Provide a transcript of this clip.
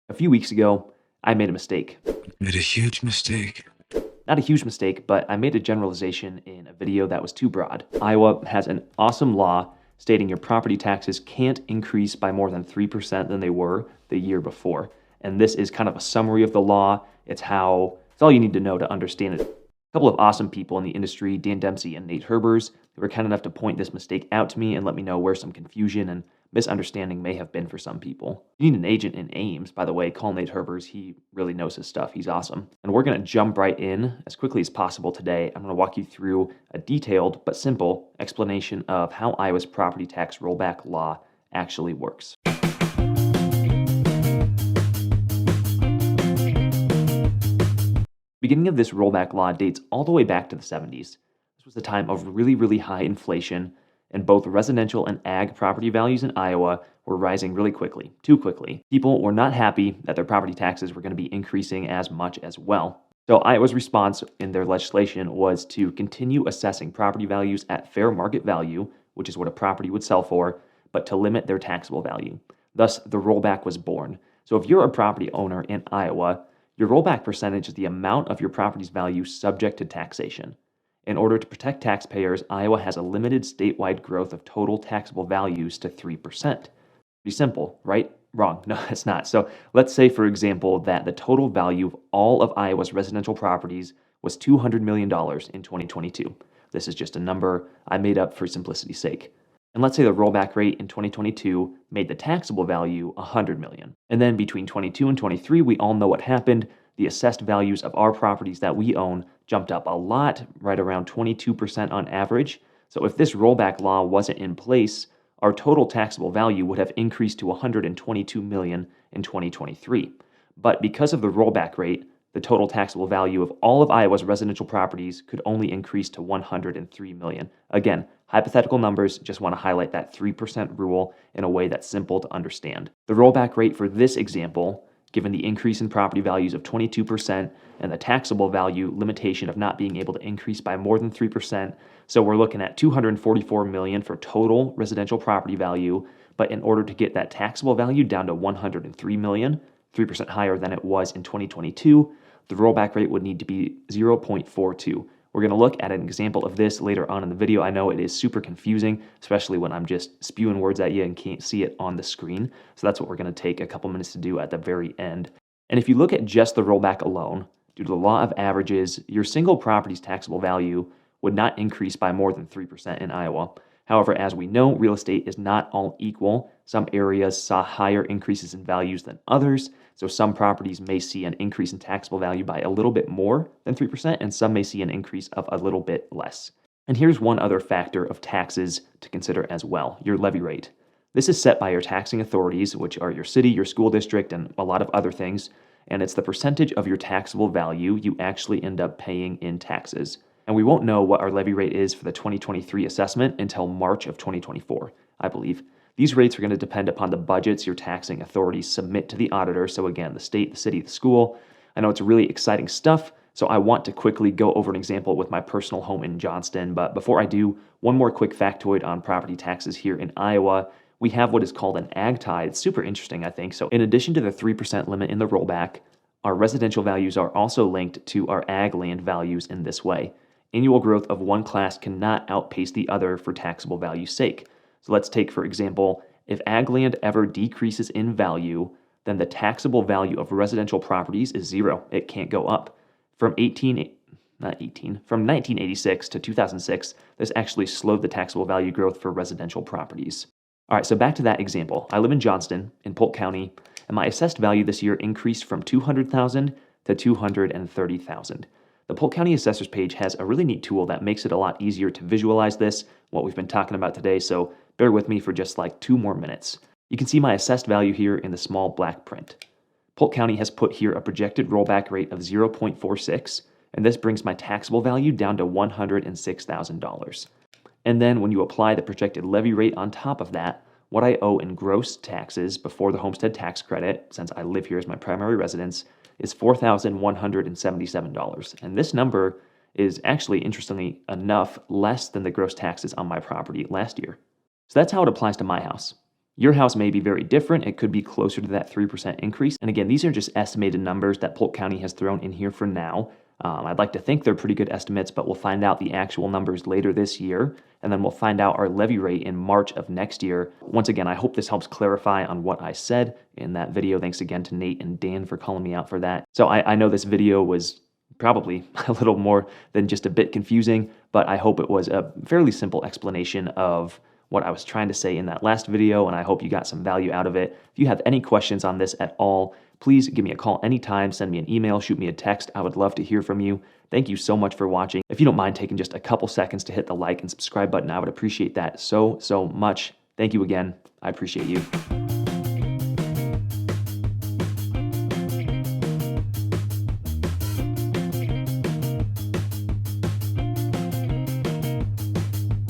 A few weeks ago, I made a mistake. Made a huge mistake. Not a huge mistake, but I made a generalization in a video that was too broad. Iowa has an awesome law stating your property taxes can't increase by more than 3% than they were the year before. And this is kind of a summary of the law. It's all you need to know to understand it. A couple of awesome people in the industry, Dan Dempsey and Nate Herbers, who were kind enough to point this mistake out to me and let me know where some confusion and misunderstanding may have been for some people. You need an agent in Ames, by the way, call Nate Herbers. He really knows his stuff. He's awesome. And we're going to jump right in as quickly as possible today. I'm going to walk you through a detailed but simple explanation of how Iowa's property tax rollback law actually works. Beginning of this rollback law dates all the way back to the 70s. This was a time of really, really high inflation, and both residential and ag property values in Iowa were rising really quickly, too quickly. People were not happy that their property taxes were going to be increasing as much as well. So Iowa's response in their legislation was to continue assessing property values at fair market value, which is what a property would sell for, but to limit their taxable value. Thus, the rollback was born. So if you're a property owner in Iowa, your rollback percentage is the amount of your property's value subject to taxation. In order to protect taxpayers, Iowa has a limited statewide growth of total taxable values to 3%. Pretty simple, right? Wrong. No, it's not. So let's say, for example, that the total value of all of Iowa's residential properties was $200 million in 2022. This is just a number I made up for simplicity's sake. And let's say the rollback rate in 2022 made the taxable value $100 million. And then between 22 and 23, we all know what happened. The assessed values of our properties that we own jumped up a lot, right around 22% on average. So if this rollback law wasn't in place, our total taxable value would have increased to $122 million in 2023. But because of the rollback rate, the total taxable value of all of Iowa's residential properties could only increase to $103 million. Again, hypothetical numbers, just want to highlight that 3% rule in a way that's simple to understand. The rollback rate for this example, given the increase in property values of 22% and the taxable value limitation of not being able to increase by more than 3%, so we're looking at $244 million for total residential property value, but in order to get that taxable value down to $103 million, 3% higher than it was in 2022, the rollback rate would need to be 0.42. We're going to look at an example of this later on in the video. I know it is super confusing, especially when I'm just spewing words at you and can't see it on the screen. So that's what we're going to take a couple minutes to do at the very end. And if you look at just the rollback alone, due to the law of averages, your single property's taxable value would not increase by more than 3% in Iowa. However, as we know, real estate is not all equal. Some areas saw higher increases in values than others, so some properties may see an increase in taxable value by a little bit more than 3%, and some may see an increase of a little bit less. And here's one other factor of taxes to consider as well, your levy rate. This is set by your taxing authorities, which are your city, your school district, and a lot of other things, and it's the percentage of your taxable value you actually end up paying in taxes. And we won't know what our levy rate is for the 2023 assessment until March of 2024, I believe. These rates are going to depend upon the budgets your taxing authorities submit to the auditor. So again, the state, the city, the school. I know it's really exciting stuff, so I want to quickly go over an example with my personal home in Johnston. But before I do, one more quick factoid on property taxes here in Iowa. We have what is called an ag tie. It's super interesting, I think. So in addition to the 3% limit in the rollback, our residential values are also linked to our ag land values in this way. Annual growth of one class cannot outpace the other for taxable value's sake. So let's take, for example, if ag land ever decreases in value, then the taxable value of residential properties is zero. It can't go up. From 1986 to 2006, this actually slowed the taxable value growth for residential properties. All right, so back to that example. I live in Johnston, in Polk County, and my assessed value this year increased from $200,000 to $230,000. The Polk County Assessor's page has a really neat tool that makes it a lot easier to visualize this, what we've been talking about today, so bear with me for just like 2 more minutes. You can see my assessed value here in the small black print. Polk County has put here a projected rollback rate of 0.46, and this brings my taxable value down to $106,000. And then when you apply the projected levy rate on top of that, what I owe in gross taxes before the homestead tax credit, since I live here as my primary residence, is $4,177. And this number is actually, interestingly enough, less than the gross taxes on my property last year. So that's how it applies to my house. Your house may be very different. It could be closer to that 3% increase. And again, these are just estimated numbers that Polk County has thrown in here for now. I'd like to think they're pretty good estimates, but we'll find out the actual numbers later this year, and then we'll find out our levy rate in March of next year. Once again, I hope this helps clarify on what I said in that video. Thanks again to Nate and Dan for calling me out for that. So I know this video was probably a little more than just a bit confusing, but I hope it was a fairly simple explanation of what I was trying to say in that last video, and I hope you got some value out of it. If you have any questions on this at all, please give me a call anytime, send me an email, shoot me a text. I would love to hear from you. Thank you so much for watching. If you don't mind taking just a couple seconds to hit the like and subscribe button, I would appreciate that so much. Thank you again. I appreciate you.